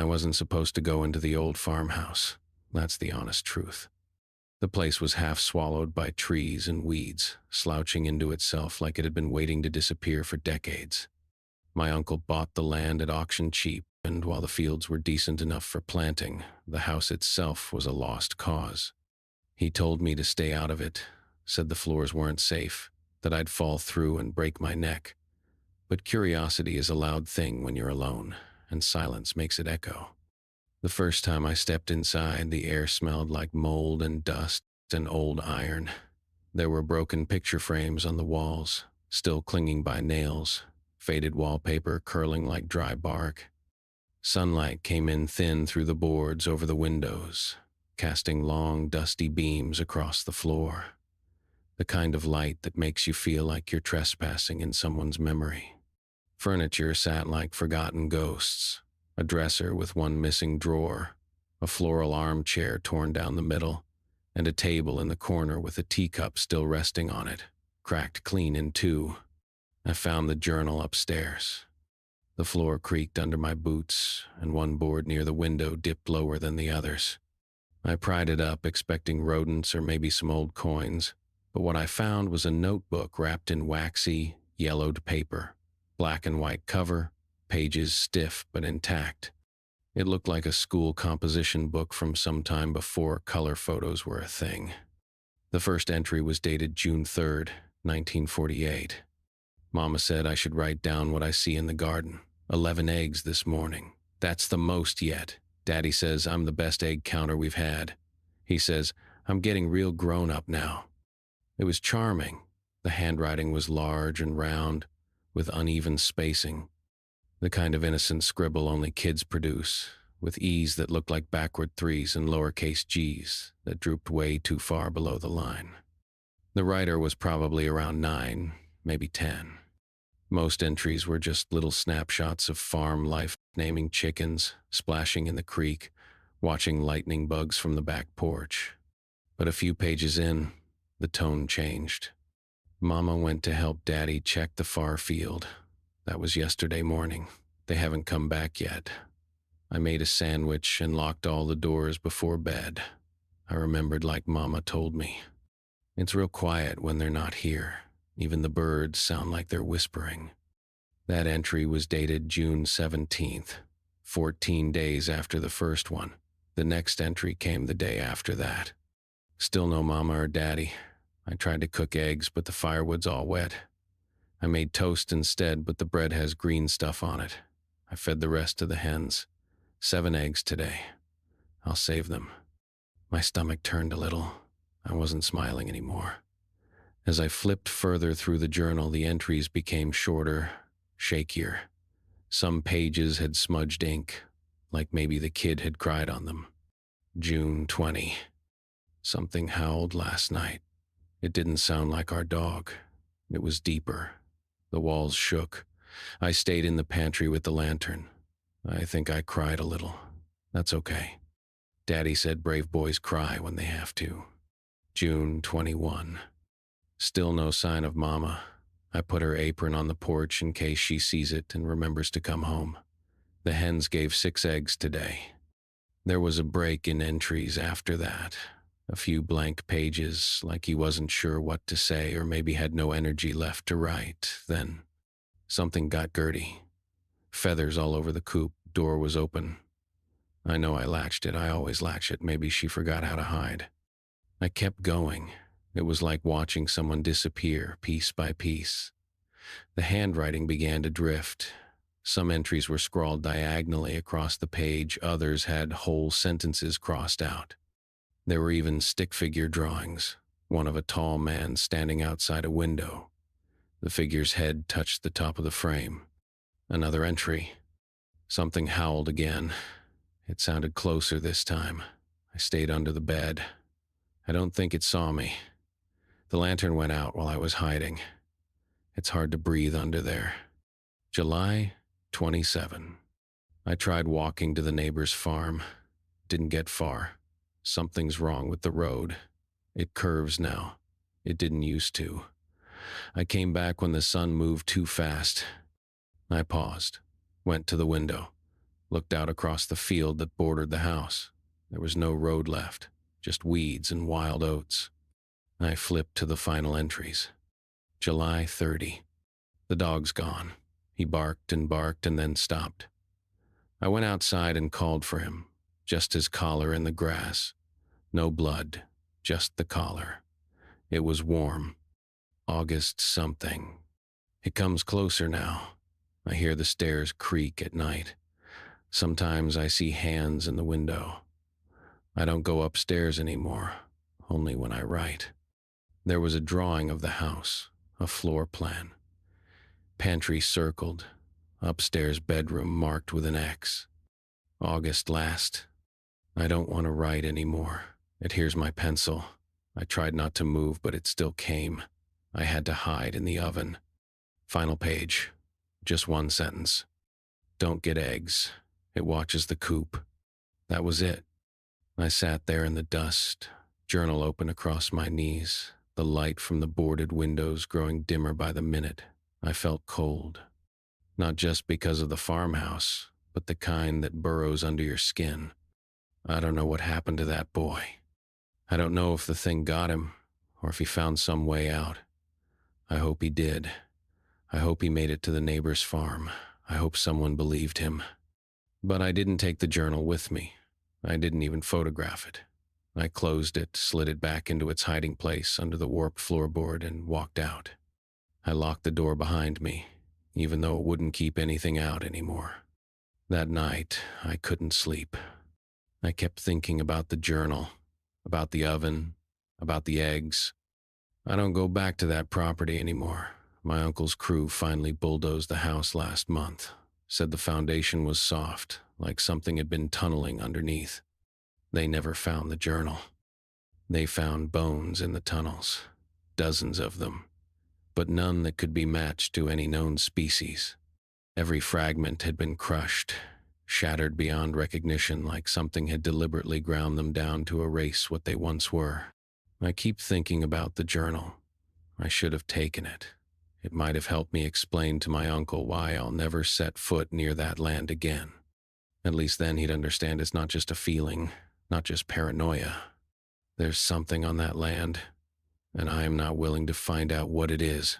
I wasn't supposed to go into the old farmhouse. That's the honest truth. The place was half swallowed by trees and weeds, slouching into itself like it had been waiting to disappear for decades. My uncle bought the land at auction cheap, and while the fields were decent enough for planting, the house itself was a lost cause. He told me to stay out of it, said the floors weren't safe, that I'd fall through and break my neck. But curiosity is a loud thing when you're alone, and silence makes it echo. The first time I stepped inside, the air smelled like mold and dust and old iron. There were broken picture frames on the walls, still clinging by nails, faded wallpaper curling like dry bark. Sunlight came in thin through the boards over the windows, casting long, dusty beams across the floor. The kind of light that makes you feel like you're trespassing in someone's memory. Furniture sat like forgotten ghosts. A dresser with one missing drawer, a floral armchair torn down the middle, and a table in the corner with a teacup still resting on it, cracked clean in two. I found the journal upstairs. The floor creaked under my boots, and one board near the window dipped lower than the others. I pried it up, expecting rodents or maybe some old coins, but what I found was a notebook wrapped in waxy, yellowed paper, black and white cover, pages stiff but intact. It looked like a school composition book from some time before color photos were a thing. The first entry was dated June 3rd, 1948. Mama said I should write down what I see in the garden. 11 eggs this morning. That's the most yet. Daddy says I'm the best egg counter we've had. He says I'm getting real grown up now. It was charming. The handwriting was large and round, with uneven spacing. The kind of innocent scribble only kids produce, with E's that looked like backward threes and lowercase g's that drooped way too far below the line. The writer was probably around 9, maybe 10. Most entries were just little snapshots of farm life, naming chickens, splashing in the creek, watching lightning bugs from the back porch. But a few pages in, the tone changed. Mama went to help Daddy check the far field. That was yesterday morning. They haven't come back yet. I made a sandwich and locked all the doors before bed. I remembered like Mama told me. It's real quiet when they're not here. Even the birds sound like they're whispering. That entry was dated June 17th, 14 days after the first one. The next entry came the day after that. Still no Mama or Daddy. I tried to cook eggs, but the firewood's all wet. I made toast instead, but the bread has green stuff on it. I fed the rest to the hens. 7 eggs today. I'll save them. My stomach turned a little. I wasn't smiling anymore. As I flipped further through the journal, the entries became shorter, shakier. Some pages had smudged ink, like maybe the kid had cried on them. June 20. Something howled last night. It didn't sound like our dog. It was deeper. The walls shook. I stayed in the pantry with the lantern. I think I cried a little. That's okay. Daddy said brave boys cry when they have to. June 21. Still no sign of Mama. I put her apron on the porch in case she sees it and remembers to come home. The hens gave 6 eggs today. There was a break in entries after that. A few blank pages, like he wasn't sure what to say or maybe had no energy left to write. Then something got Gertie. Feathers all over the coop. Door was open. I know I latched it. I always latch it. Maybe she forgot how to hide. I kept going. It was like watching someone disappear piece by piece. The handwriting began to drift. Some entries were scrawled diagonally across the page. Others had whole sentences crossed out. There were even stick figure drawings, one of a tall man standing outside a window. The figure's head touched the top of the frame. Another entry. Something howled again. It sounded closer this time. I stayed under the bed. I don't think it saw me. The lantern went out while I was hiding. It's hard to breathe under there. July 27. I tried walking to the neighbor's farm. Didn't get far. Something's wrong with the road. It curves now. It didn't used to. I came back when the sun moved too fast. I paused, went to the window. looked out across the field that bordered the house. There was no road left, just weeds and wild oats. I flipped to the final entries. July 30. The dog's gone. He barked and then stopped. I went outside and called for him, just his collar in the grass. No blood, just the collar. It was warm. August something. It comes closer now. I hear the stairs creak at night. Sometimes I see hands in the window. I don't go upstairs anymore, only when I write. There was a drawing of the house, a floor plan. Pantry circled, upstairs bedroom marked with an X. August last. I don't want to write anymore. Here's my pencil. I tried not to move, but it still came. I had to hide in the oven. Final page. Just one sentence. Don't get eggs. It watches the coop. That was it. I sat there in the dust, journal open across my knees, the light from the boarded windows growing dimmer by the minute. I felt cold. Not just because of the farmhouse, but the kind that burrows under your skin. I don't know what happened to that boy. I don't know if the thing got him, or if he found some way out. I hope he did. I hope he made it to the neighbor's farm. I hope someone believed him. But I didn't take the journal with me. I didn't even photograph it. I closed it, slid it back into its hiding place under the warped floorboard, and walked out. I locked the door behind me, even though it wouldn't keep anything out anymore. That night, I couldn't sleep. I kept thinking about the journal, about the oven, about the eggs. I don't go back to that property anymore. My uncle's crew finally bulldozed the house last month. Said the foundation was soft, like something had been tunneling underneath. They never found the journal. They found bones in the tunnels, dozens of them, but none that could be matched to any known species. Every fragment had been crushed, shattered beyond recognition, like something had deliberately ground them down to erase what they once were. I keep thinking about the journal. I should have taken it. It might have helped me explain to my uncle why I'll never set foot near that land again. At least then he'd understand it's not just a feeling, not just paranoia. There's something on that land, and I am not willing to find out what it is.